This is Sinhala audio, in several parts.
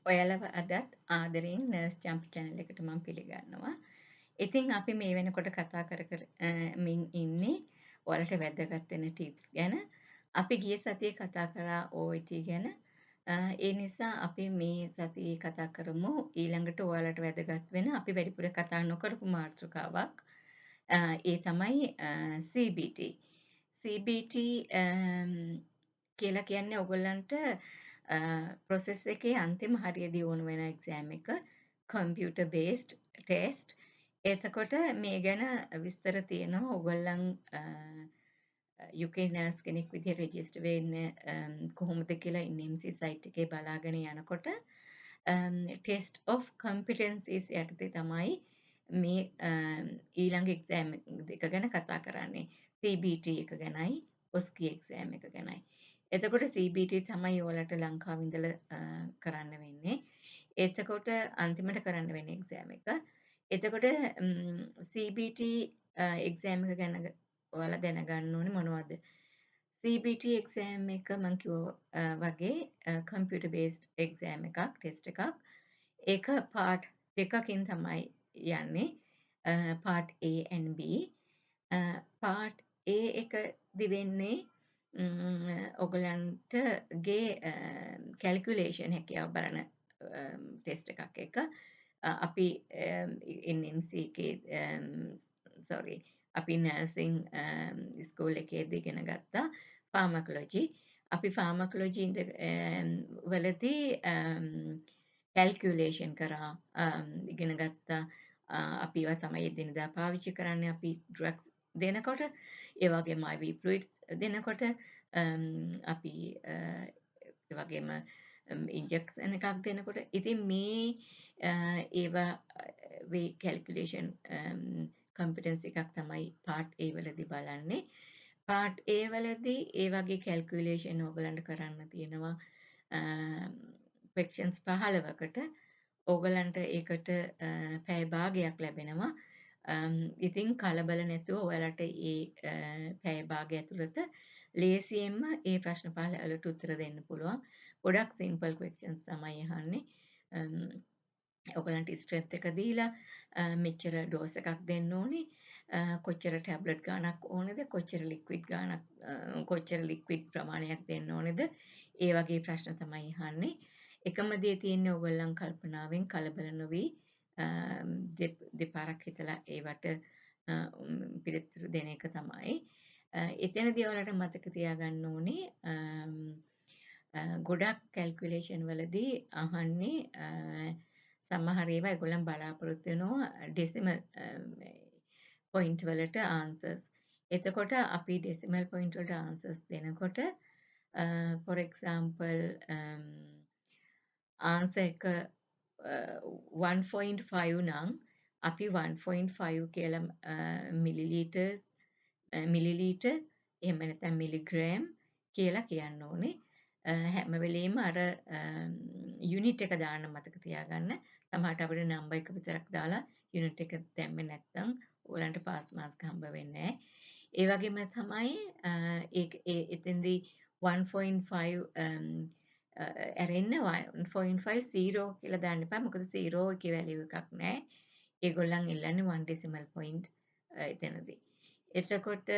ඔයාලව අදත් ආදරයෙන් නර්ස් චම්පි channel එකට මම පිළිගන්නවා. ඉතින් අපි මේ වෙනකොට කතා කර කර මින් ඉන්නේ ඔයාලට වැදගත් වෙන ටිප්ස් ගැන. අපි ගිය සතියේ කතා කරා OIT ගැන. ඒ නිසා අපි මේ සතියේ කතා කරමු ඊළඟට ඔයාලට වැදගත් වෙන අපි වැඩිපුර කතා නොකරපු මාතෘකාවක්. ඒ තමයි CBT. CBT කියලා කියන්නේ ඔයගොල්ලන්ට ප්‍රොසෙස් එකේ අන්තිම හරියදී ඕන වෙන එක්සෑම් එක කම්පියුටර් බේස්ඩ් ටෙස්ට්. එතකොට මේ ගැන විස්තර තියෙනවා ඔයගොල්ලන් UK නර්ස් කෙනෙක් විදිහට රෙජිස්ටර් වෙන්න කොහොමද කියලා NMC සයිට් එකේ බලාගෙන යනකොට ටෙස්ට් ඔෆ් කම්පිටන්සිස් යටතේ තමයි මේ ඊළඟ එක්සෑම් දෙක ගැන කතා කරන්නේ. CBT එක ගැනයි OSCE එක්සෑම් එක ගැනයි. එතකොට CBT තමයි ඔයාලට ලංකාවේ ඉඳලා කරන්න වෙන්නේ. එතකොට අන්තිමට කරන්න වෙන එක්සෑම් එක. එතකොට CBT එක්සෑම් එක ගැන ඔයාලා දැනගන්න ඕනේ මොනවද? CBT එක්සෑම් එක මම කිව්වා වගේ කම්පියුටර් බේස්ඩ් එක්සෑම් එකක්, ටෙස්ට් එකක්. ඒක පාර්ට් දෙකකින් තමයි යන්නේ. Part A and B. Part A එකදි වෙන්නේ ඔයගලන්ට ගේ කැල්කියුලේෂන් හැකියාව බලන ටෙස්ට් එකක් එක. අපි NMC එකේ සෝරි අපි නර්සින් ස්කූල් එකේදී ඉගෙන ගත්තා ෆාමකොලොජි. අපි ෆාමකොලොජි වලදී කැල්කියුලේෂන් කරා ඉගෙන ගත්තා. අපි ඒවා තමයි එදිනෙදා පාවිච්චි කරන්නේ අපි ඩ්‍රග්ස් දෙනකොට. ඒ වගේම IV fluids දෙනකොට අපි ඒ වගේම ඉන්ජෙක්ෂන් එකක් දෙනකොට. ඉතින් මේ ඒවා වේ කැල්කියුලේෂන් කම්පිටන්සි එකක් තමයි පාර්ට් A වලදී බලන්නේ. පාර්ට් A වලදී ඒ වගේ කැල්කියුලේෂන් ඕගලන්ට කරන්න තියෙනවා ක්වෙස්චන්ස් 15කට. ඕගලන්ට ඒකට පැය භාගයක් ලැබෙනවා. ඉතින් කලබල නැතුව ඔයාලට ඒ පැය භාගය ඇතුළත ලේසියෙන්ම ඒ ප්‍රශ්න 15ට උත්තර දෙන්න පුළුවන්. ගොඩක් සිම්පල් ක්වෙස්චන්ස් තමයි අහන්නේ. ඔයගලන්ට ස්ට්‍රෙන්ත් එක දීලා මෙච්චර ඩෝස් එකක් දෙන්න ඕනේ. කොච්චර ටැබ්ලට් ගාණක් ඕනේද? කොච්චර ලික්විඩ් ගාණක් කොච්චර ලික්විඩ් ප්‍රමාණයක් දෙන්න ඕනේද? ඒ වගේ ප්‍රශ්න තමයි අහන්නේ. එකම දේ තියෙන්නේ ඔයගොල්ලන් කල්පනාවෙන් කලබල නොවි දෙපාරක් හිතලා ඒවට පිළිතුරු දෙන එක තමයි. එතනදී ඔයාලට මතක තියාගන්න ඕනේ ගොඩක් කැල්කියුලේෂන් වලදී අහන්නේ සමහර ඒවා ඒගොල්ලන් බලාපොරොත්තු වෙනවා ඩෙසිමල් පොයින්ට් වලට ආන්සර්ස්. එතකොට අපි ඩෙසිමල් පොයින්ට් වලට ආන්සර්ස් දෙනකොට for example ආන්සර් එක 1.5 නම් අපි 1.5 කියලා මිලිලීටර් එහෙම නැත්නම් මිලිග්‍රෑම් කියලා කියන්න ඕනේ. හැම වෙලෙම අර යුනිට් එක දාන්න මතක තියාගන්න. සමහරට අපිට නම්බර් එක විතරක් දාලා යුනිට් එක දැම්මේ නැත්නම් ඔයාලන්ට පාස් මාර්ක්ස් හම්බ වෙන්නේ නැහැ. ඒ වගේම තමයි එතෙන්දී 1.5 ඇරෙන්න 1.5 0 කියලා දාන්න එපා. මොකද 0 එකේ වැලියු එකක් නැහැ. ඒගොල්ලන් ඉල්ලන්නේ 1 decimal point එතනදී. එතකොට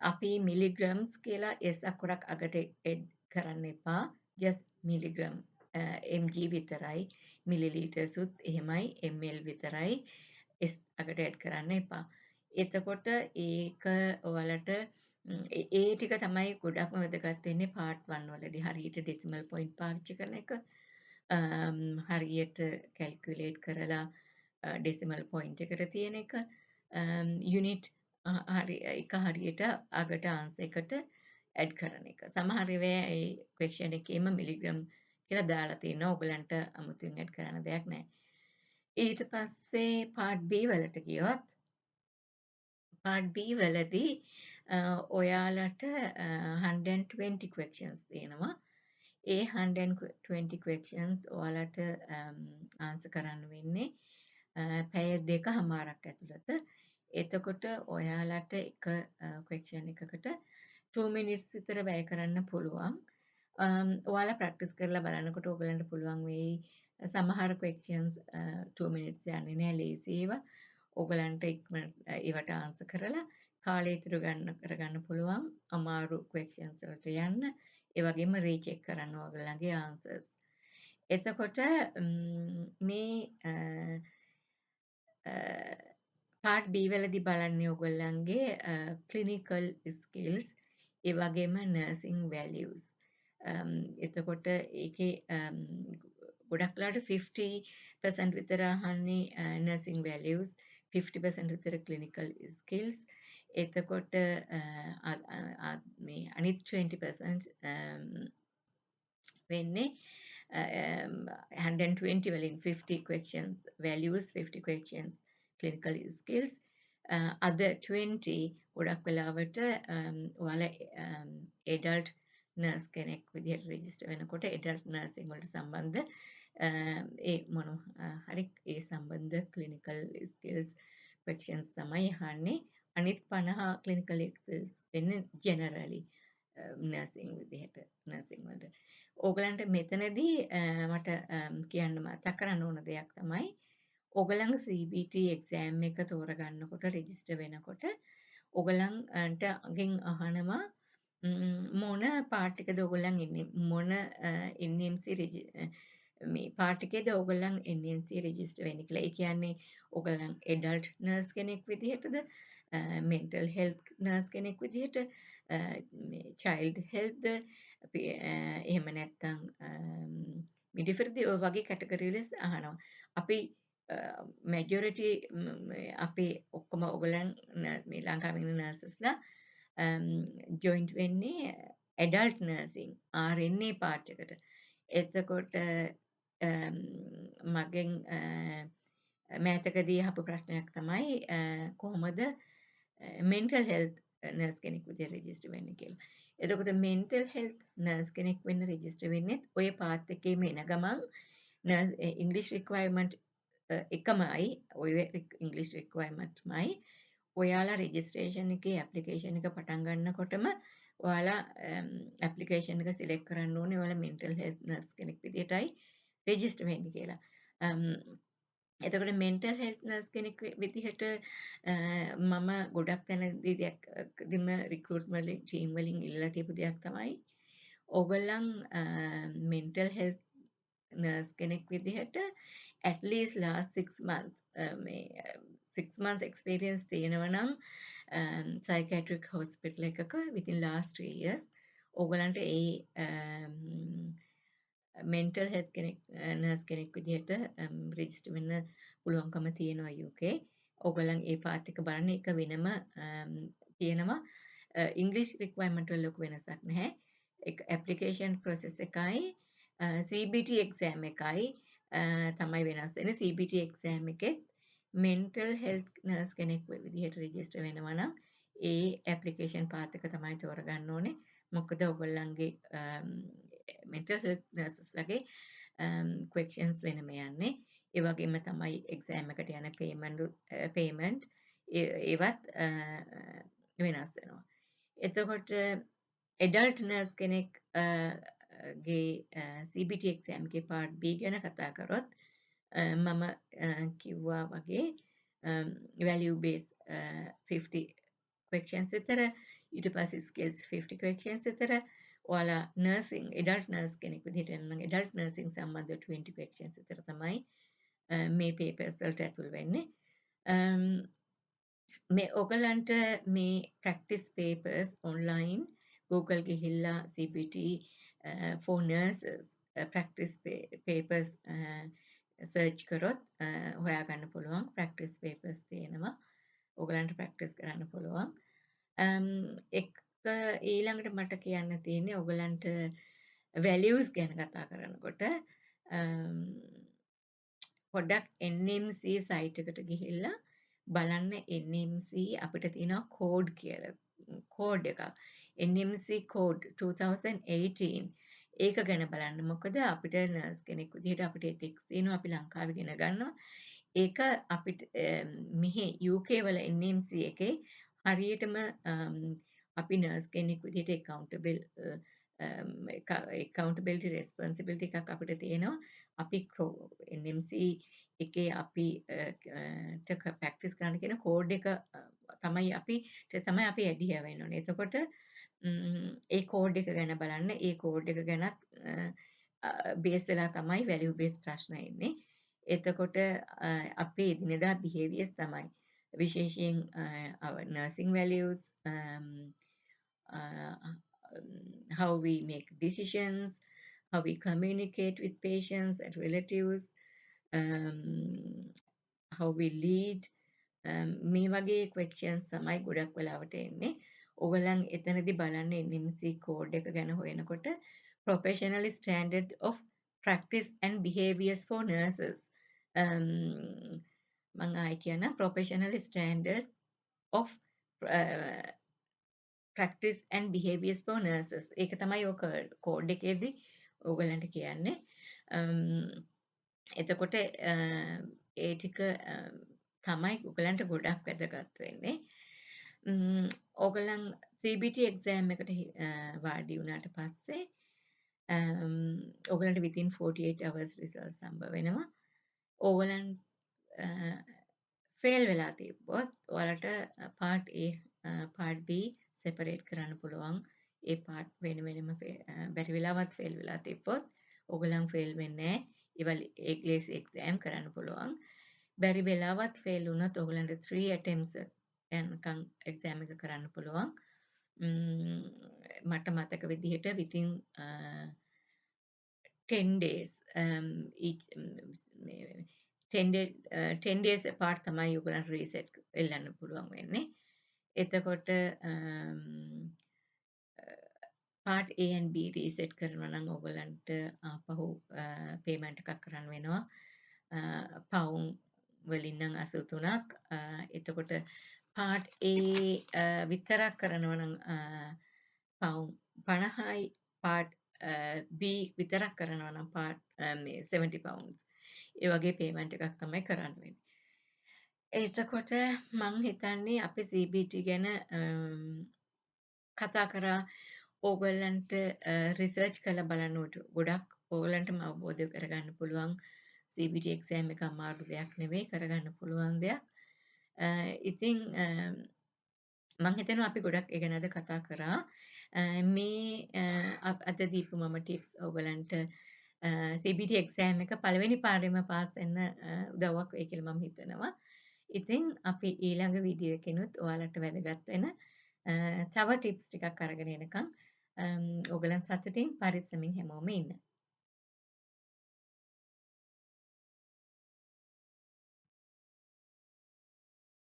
අපි මිලිග්‍රෑම්ස් කියලා S අකුරක් අගට එඩ් කරන්න එපා. just මිලිග්‍රෑම් mg විතරයි. මිලිලීටර්ස් උත් එහෙමයි ml විතරයි. S අගට එඩ් කරන්න එපා. එතකොට ඒක ඔයාලට ඒ ටික තමයි ගොඩක්ම වැදගත් වෙන්නේ පාර්ට් 1 වලදී. හරියට ඩෙසිමල් පොයින්ට් පාවිච්චි කරන එක. හරියට කැල්කියුලේට් කරලා ඩෙසිමල් පොයින්ට් එකට තියෙන එක. යුනිට් හරියට අගට ආන්සර් එකට ඇඩ් කරන එක. සමහර ඒවා ඒ ක්වෙස්චන් එකේම මිලිග්‍රෑම් කියලා දාලා තියෙනවා. ඔයගලන්ට අමුතුවෙන් ඇඩ් කරන්න දෙයක් නැහැ. ඊට පස්සේ පාර්ට් B වලට ගියොත් පාර්ට් B වලදී ඔයාලට 120 questions තියෙනවා. ඒ 120 questions ඔයාලට ආන්සර් කරන්න වෙන්නේ පැය 2කමාරක් ඇතුළත. එතකොට ඔයාලට එක question එකකට 2 minutes විතර වැය කරන්න පුළුවන්. ඔයාලා ප්‍රැක්ටිස් කරලා බලනකොට ඔයගලන්ට පුළුවන් වෙයි සමහර questions 2 minutes යන්නේ නැහැ ලේසි ඒවා. ඔයගලන්ට ඉක්මනට ඒවට ආන්සර් කරලා කාලය ඉතුරු කරගන්න පුළුවන් අමාරු questions වලට යන්න. ඒ වගේම රීචෙක් කරන්න ඔයගලගේ answers. එතකොට මේ පාර්ට් B වලදී බලන්නේ ඔයගොල්ලන්ගේ ක්ලිනිකල් ස්කිල්ස් ඒ වගේම නර්සිං වැලියුස්. එතකොට ඒකේ ගොඩක් වෙලාවට 50% විතර අහන්නේ නර්සිං වැලියුස් 50% විතර ක්ලිනිකල් ස්කිල්ස්. එතකොට මේ අනිත් 20% වෙන්නේ 120 වලින් 50 questions values 50 questions clinical skills other 20 ගොඩක් වෙලාවට ඔයාලා adult nurse කෙනෙක් විදිහට register වෙනකොට adult nursing වලට සම්බන්ධ ඒ හරි ඒ සම්බන්ධ clinical skills questions තමයි අහන්නේ අනිත් 50 clinical skills වෙන්නේ generally නර්සිං විදිහට නර්සිං වලට. ඕගලන්ට මෙතනදී මට කියන්න මතක් කරන්න ඕන දෙයක් තමයි ඕගලන්ගේ CBT exam එක තෝරගන්නකොට රෙජිස්ටර් වෙනකොට ඕගලන්ට අගෙන් අහනවා මොන පාර්ට් එකද ඕගලන් ඉන්නේ මොන NMC මේ පාර්ට් එකේද ඕගලන් NMC රෙජිස්ටර් වෙන්නේ කියලා. ඒ කියන්නේ ඕගලන් ඇඩල්ට් නර්ස් කෙනෙක් විදිහටද mental health nurse කෙනෙක් විදිහට මේ child health එහෙම නැත්නම් මිඩිෆර්දි ඔය වගේ කැටගරි වල අහනවා. අපි මැජොරිටි අපි ඔක්කොම ඔයගලන් මේ ලංකාවේ ඉන්න නර්සස්ලා ජොයින්ට් වෙන්නේ ඇඩල්ට් නර්සිං RNA පාර්ට් එකට. එතකොට මගෙන් මෑතකදී අහපු ප්‍රශ්නයක් තමයි කොහොමද mental health නර්ස් කෙනෙක් විදිහට රෙජිස්ටර් වෙන්නේ කියලා. එතකොට mental health නර්ස් කෙනෙක් වෙන්න රෙජිස්ටර් වෙන්නේ ඔය පාත් එකේම එන ගමන් ඉංග්‍රීසි රික්වයර්මන්ට් එකමයි ඔය ඉංග්‍රීසි රික්වයර්මන්ට්මයි ඔයාලා රෙජිස්ට්‍රේෂන් එකේ ඇප්ලිකේෂන් එක පටන් ගන්නකොටම ඔයාලා ඇප්ලිකේෂන් එක සිලෙක්ට් කරන්න ඕනේ ඔයාලා mental health නර්ස් කෙනෙක් විදිහටයි රෙජිස්ටර් වෙන්නේ කියලා. එතකොට mental health nurse කෙනෙක් විදිහට මම ගොඩක් තැනදීම රික්‍රූට්මන්ට් ටීම් වලින් ඉල්ලලා තියපු දෙයක් තමයි ඕගොල්ලන් mental health nurse කෙනෙක් විදිහට at least last 6 months මේ 6 months experience තියෙනවා නම් psychiatric hospital එකක within last 3 years ඕගොල්ලන්ට ඒ mental health කෙනෙක් නර්ස් කෙනෙක් විදිහට රෙජිස්ටර් වෙන්න පුළුවන්කම තියෙනවා UK. ඕගොල්ලන් ඒ පාත් එක බලන්න එක වෙනම තියෙනවා. ඉංග්‍රීසි රික්වයර්මන්ට් වල ලොකු වෙනසක් නැහැ. ඒක ඇප්ලිකේෂන් ප්‍රොසෙස් එකයි CBT exam එකයි තමයි වෙනස් වෙන්නේ. CBT exam එකෙත් mental health nurse කෙනෙක් විදිහට රෙජිස්ටර් වෙනවා නම් ඒ ඇප්ලිකේෂන් පාත් එක තමයි තෝරගන්න ඕනේ. මොකද ඔයගොල්ලන්ගේ mental health nurses ලගේ questions වෙනම යන්නේ. ඒ වගේම තමයි exam එකට යන payment ඒවත් වෙනස් වෙනවා. එතකොට adult nurse කෙනෙක් ගේ CBT exam එකේ part B ගැන කතා කරොත් මම කිව්වා වගේ value based 50 questions විතර ඊට පස්සේ skills 50 questions විතර ඔයාලා nursing adult nurse කෙනෙක් විදිහට නම් adult nursing සම්බන්ධ 20 questions විතර තමයි මේ papers වලට ඇතුල් වෙන්නේ. මේ ඔයගලන්ට මේ practice papers online Google ගිහිල්ලා CBT for nurses practice papers search කරොත් හොයාගන්න පුළුවන් practice papers තියෙනවා. ඔයගලන්ට practice කරන්න පුළුවන්. ඊළඟට මට කියන්න තියෙන්නේ ඔයගලන්ට values ගැන කතා කරනකොට පොඩ්ඩක් NMC site එකට ගිහිල්ලා බලන්න NMC අපිට තියෙනවා code කියලා code එකක් NMC code 2018 ඒක ගැන බලන්න මොකද අපිට නර්ස් කෙනෙක් විදිහට අපිට ethics තියෙනවා අපි ලංකාවේ ඉගෙන ගන්නවා ඒක අපිට මෙහි UK වල NMC එකේ හරියටම අපි නර්ස් කෙනෙක් විදිහට accountable accountability responsibility එකක් අපිට තියෙනවා. අපි NMC එකේ අපි ප්‍රැක්ටිස් කරන්න කියන කෝඩ් එක තමයි අපි ඇඩියර් වෙන්න ඕනේ. එතකොට ඒ කෝඩ් එක ගැන බලන්න. ඒ කෝඩ් එක ගැනත් බේස් වෙලා තමයි වැලියු බේස් ප්‍රශ්න එන්නේ. එතකොට අපේ එදිනෙදා බිහේවියර්ස් තමයි. විශේෂයෙන් our nursing values, uh, how we make decisions, how we communicate with patients and relatives, um, how we lead. මේ වගේ questions තමයි ගොඩක් වෙලාවට එන්නේ. ඕගොල්ලන් එතනදී බලන්න NMC code එක ගැන හොයනකොට professional standard of practice and behaviors for nurses. මම ආයි කියන professional standards of practice and behaviors for nurses. ඒක තමයි ඔය කෝඩ් එකේදී ඕගොල්ලන්ට කියන්නේ. එතකොට ඒ ටික තමයි ඕගොල්ලන්ට ගොඩක් වැදගත් වෙන්නේ. ඕගොල්ලන් CBT exam එකට වාඩි වුණාට පස්සේ ඕගොල්ලන්ට within 48 hours results හම්බ වෙනවා. ඕගොල්ලන් ෆේල් වෙලා තිබ්බොත් ඔයාලට part A part B separate කරන්න පුළුවන්. ඒ part වෙන වෙනම බැරි වෙලාවත් ෆේල් වෙලා තිබ්බොත් ඕගොල්ලන් ෆේල් වෙන්නේ නැහැ. ඒ exam කරන්න පුළුවන්. බැරි වෙලාවත් ෆේල් වුණොත් ඕගොල්ලන්ට 3 attempts යනකම් exam එක කරන්න පුළුවන්. මට මතක විදිහට within 10 days each 10 days apart තමයි ඔයගොල්ලන්ට රීසෙට් එල්ලන්න පුළුවන් වෙන්නේ. එතකොට part A and B reset කරනවා නම් ඔයගොල්ලන්ට ආපහු පේමන්ට් එකක් කරන්න වෙනවා. පවුම් වලින් නම් 83ක්. එතකොට part A විතරක් කරනවා නම් පවුම් 50යි. part B විතරක් කරනවා නම් මේ 70 pounds. ඒ වගේ පේමන්ට් එකක් තමයි කරන්න වෙන්නේ. එතකොට මං හිතන්නේ අපි CBT ගැන කතා කරා. ඕගොල්ලන්ට රිසර්ච් කරලා බලන්න ගොඩක් ඕගොල්ලන්ටම අවබෝධ කරගන්න පුළුවන්. CBT exam එක අමාරු දෙයක් නෙවෙයි, කරගන්න පුළුවන් දෙයක්. ඉතින් මං හිතනවා අපි ගොඩක් ඒ ගැනද කතා කරා. මේ අද දීපු මම ටිප්ස් ඕගොල්ලන්ට CBT exam එක පළවෙනි පාරෙම පාස් වෙන්න උදව්වක් වෙයි කියලා මම හිතනවා. ඉතින් අපි ඊළඟ වීඩියෝ එකෙනුත් ඔයාලට වැදගත් වෙන තව ටිප්ස් ටිකක් අරගෙන එනකම් ඕගොල්ලන් සතුටින් පරිස්සමින් හැමෝම ඉන්න.